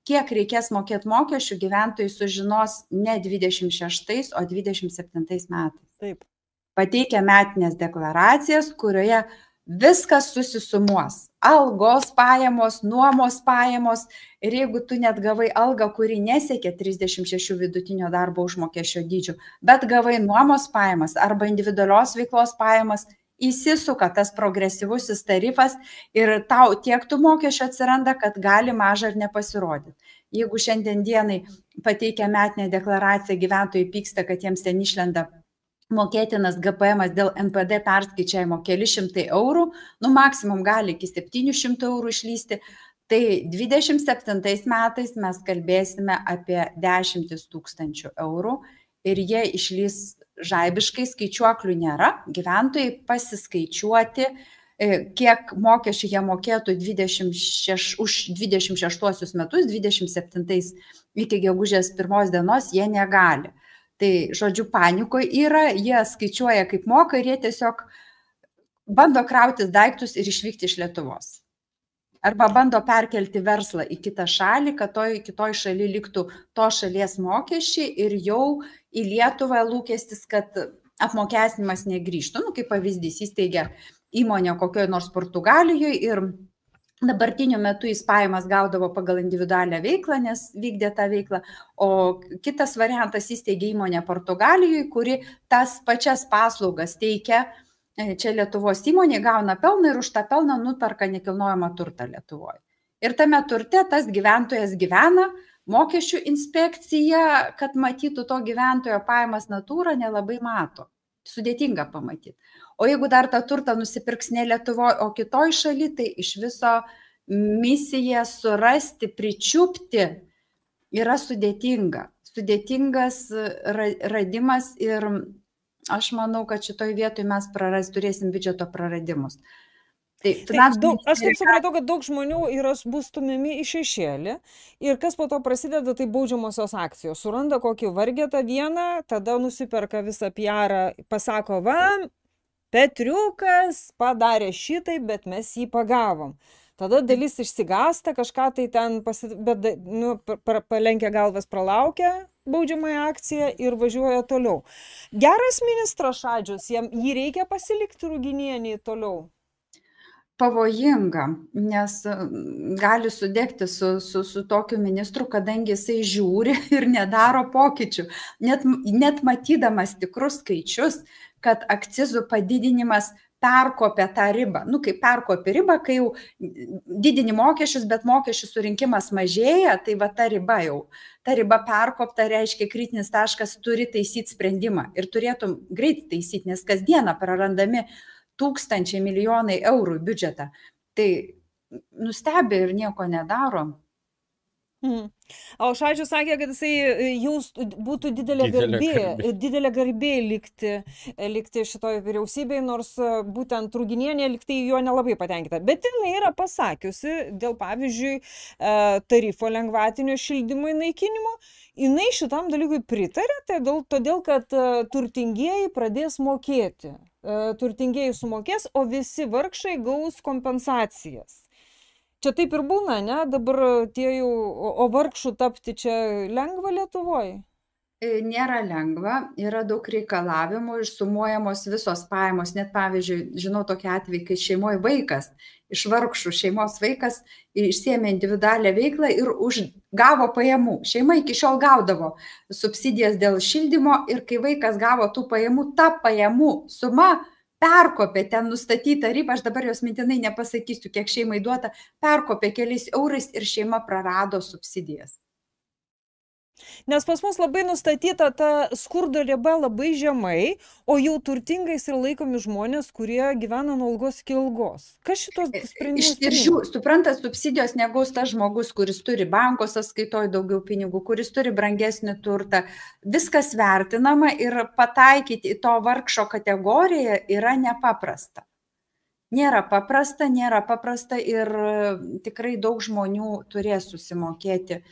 kiek reikės mokėti mokesčių, gyventojai sužinos ne 26, o 27 metais. Taip. Pateikia metinės deklaracijas, kurioje viskas susisumuos. Algos pajamos, nuomos pajamos ir jeigu tu net gavai algą, kuri nesiekia 36 vidutinio darbo užmokesčio dydžių, bet gavai nuomos pajamas arba individualios veiklos pajamas, įsisuka tas progresyvusis tarifas ir tau tiek tų mokesčių atsiranda, kad gali maža ir nepasirodyti. Jeigu šiandien dienai pateikia metinę deklaraciją, gyventojai pyksta, kad jiems ten išlenda mokėtinas GPM dėl NPD perskaičiavimo keli šimtai eurų, maksimum gali iki 700 eurų išlysti, tai 27 metais mes kalbėsime apie 10 000 eurų ir jie išlys žaibiškai, skaičiuoklių nėra, gyventojai pasiskaičiuoti, kiek mokesčių jie mokėtų už 26 metus, 27 iki gegužės 1 dienos jie negali. Tai, žodžiu, panikoje yra, jie skaičiuoja kaip moka ir jie tiesiog bando krautis daiktus ir išvykti iš Lietuvos. Arba bando perkelti verslą į kitą šalį, kad kitoj šaly liktų to šalies mokesčiai ir jau į Lietuvą lūkestis, kad apmokestinimas negrįžtų. Kaip pavyzdys, įsteigia įmonę kokioje nors Portugalijoje ir dabartiniu metu jis pajamas gaudavo pagal individualią veiklą, nes vykdė tą veiklą, o kitas variantas įsteigė įmonę Portugalijoje, kuri tas pačias paslaugas teikia čia Lietuvos įmonė, gauna pelną ir už tą pelną nuperka nekilnojamą turtą Lietuvoje. Ir tame turte tas gyventojas gyvena, mokesčių inspekcija, kad matytų to gyventojo pajamas natūrą, nelabai mato. Sudėtinga pamatyti. O jeigu dar tą turtą nusipirks ne Lietuvoje, o kitoj šaly, tai iš viso misija surasti, pričiupti yra sudėtinga. Sudėtingas radimas ir aš manau, kad šitoj vietoj mes turėsim biudžeto praradimus. Aš taip supratau, kad daug žmonių bus stumiami į šešėlį ir kas po to prasideda, tai baudžiamosios akcijos. Suranda kokį vargetą vieną, tada nusiperka visą PR, pasako, va, Petriukas padarė šitai, bet mes jį pagavom. Tada dalis išsigąsta, kažką tai ten palenkia galvas, pralaukia baudžiamąją akciją ir važiuoja toliau. Geras ministras Šadžius, jį reikia pasilikti Ruginienį toliau? Pavojinga, nes gali sudegti su tokiu ministru, kadangi jisai žiūri ir nedaro pokyčių. Net matydamas tikrus skaičius, kad akcizų padidinimas perkopė tą ribą. Kaip perkopė ribą, kai jau didini mokesčius, bet mokesčių surinkimas mažėja, tai va ta riba perkopta, reiškia kritinis taškas turi taisyti sprendimą ir turėtum greit taisyti, nes kasdieną prarandami tūkstančiai, milijonai eurų į biudžetą. Tai nustebė ir nieko nedaro. O Šadžius sakė, kad jums būtų didelė garbė likti šitoj vyriausybėje, nors būtent Ruginienė liktai jo nelabai patenkinta. Bet jinai yra pasakiusi dėl, pavyzdžiui, tarifo lengvatinio šildymui naikinimo, jinai šitam dalykui pritarė, todėl kad turtingieji pradės mokėti. Turtingieji sumokės, o visi vargšai gaus kompensacijas. Čia taip ir būna, ne? Dabar o vargšų tapti čia lengva Lietuvoje? Nėra lengva, yra daug reikalavimų ir sumuojamos visos pajamos. Net pavyzdžiui, žinau tokį atvejį, kai šeimoje vaikas, iš vargšų šeimos vaikas išsiėmė individualią veiklą ir gavo pajamų. Šeima iki šiol gaudavo subsidijas dėl šildymo ir kai vaikas gavo tų pajamų, ta pajamų suma perkopė ten nustatytą ribą, aš dabar jos mintinai nepasakysiu, kiek šeimai duota, perkopė keliais eurais ir šeima prarado subsidijas. Nes pas mus labai nustatyta ta skurdo riba labai žemai, o jau turtingais yra laikomi žmonės, kurie gyvena nuo algos iki algos. Kas šitos sprendimus? Suprantat, subsidijos negaus tas žmogus, kuris turi banko sąskaitoje daugiau pinigų, kuris turi brangesnį turtą. Viskas vertinama ir pataikyti į to vargšo kategoriją yra nepaprasta. Nėra paprasta ir tikrai daug žmonių turės susimokėti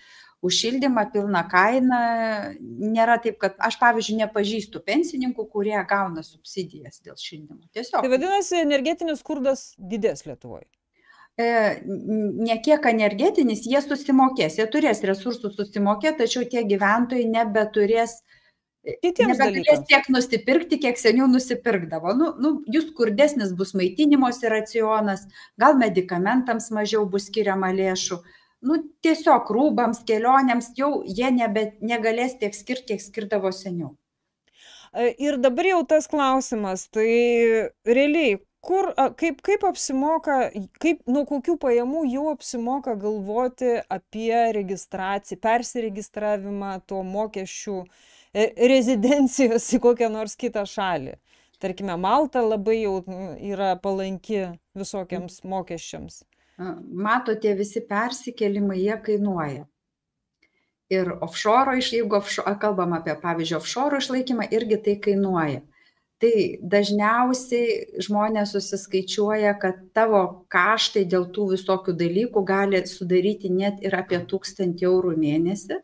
už šildymą pilną kainą. Nėra taip, kad aš, pavyzdžiui, nepažįstu pensininkų, kurie gauna subsidijas dėl šildymo. Tiesiog. Tai vadinasi, energetinis skurdas didės Lietuvoje? ne kiek energetinis, jie susimokės, jie turės resursų susimokėti, tačiau tie gyventojai nebeturės tiek nusipirkti, kiek seniau nusipirkdavo. Jų skurdesnis bus maitinimosi racionas, gal medikamentams mažiau bus skiriama lėšų. Tiesiog rūbams, kelionėms jau jie negalės tiek skirti, kiek skirdavo seniau. Ir dabar jau tas klausimas, tai realiai, kaip apsimoka, nuo kokių pajamų jau apsimoka galvoti apie registraciją, persiregistravimą to mokesčių rezidencijos į kokią nors kitą šalį. Tarkime, Malta labai jau yra palanki visokiams mokesčiams. Matote, visi persikėlimai, jie kainuoja. Ir offshore, jeigu kalbam apie, pavyzdžiui, offshore išlaikymą, irgi tai kainuoja. Tai dažniausiai žmonės susiskaičiuoja, kad tavo kaštai dėl tų visokių dalykų gali sudaryti net ir apie 1000 eurų mėnesį.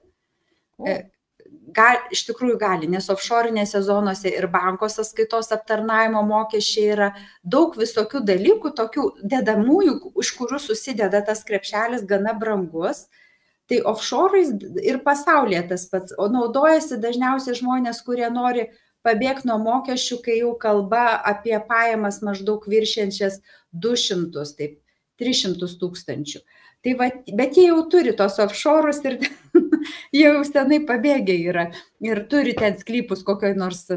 Iš tikrųjų gali, nes offshore'inėse zonose ir banko sąskaitos aptarnavimo mokesčiai yra daug visokių dalykų, tokių dedamųjų, iš kurių susideda tas krepšelis gana brangus. Tai offshore'ais ir pasaulyje tas pats, o naudojasi dažniausiai žmonės, kurie nori pabėgti nuo mokesčių, kai jau kalba apie pajamas maždaug viršiančias 200, taip, 300 tūkstančių. Tai va, bet jie jau turi tos offshore'us ir jie jau senai pabėgę yra ir turi ten sklypus kokioj nors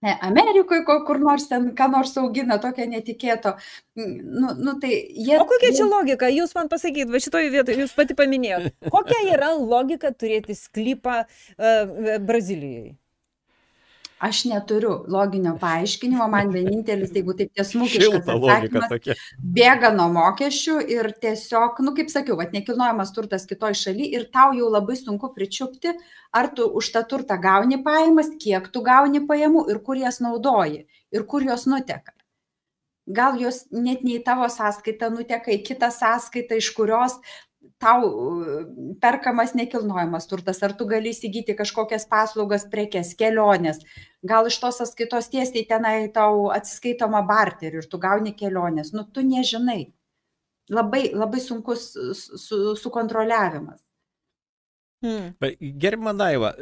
Amerikoje, kur nors ten, ką nors augina, tokio netikėto. O kokia čia logika? Jūs man pasakykit, va šitoje vietoje, jūs pati paminėjot, kokia yra logika turėti sklypą Brazilijoje? Aš neturiu loginio paaiškinimo, man vienintelis, jeigu taip tiesmukiškas atsakymas, bėga nuo mokesčių ir tiesiog, kaip sakiau, nekilnojamas turtas kitoj šaly ir tau jau labai sunku pričiupti, ar tu už tą turtą gauni pajamas, kiek tu gauni pajamų ir kur jas naudoji ir kur jos nuteka. Gal jos net ne į tavo sąskaitą nuteka, į kitą sąskaitą, iš kurios tau perkamas nekilnojamas turtas, ar tu gali įsigyti kažkokias paslaugas, prekes, kelionės, gal iš tos sąskaitos tiesiai tenai tau atsiskaitoma barterių ir tu gauni kelionės, tu nežinai. Labai sunkus sukontroliavimas. Gerbiama Daiva,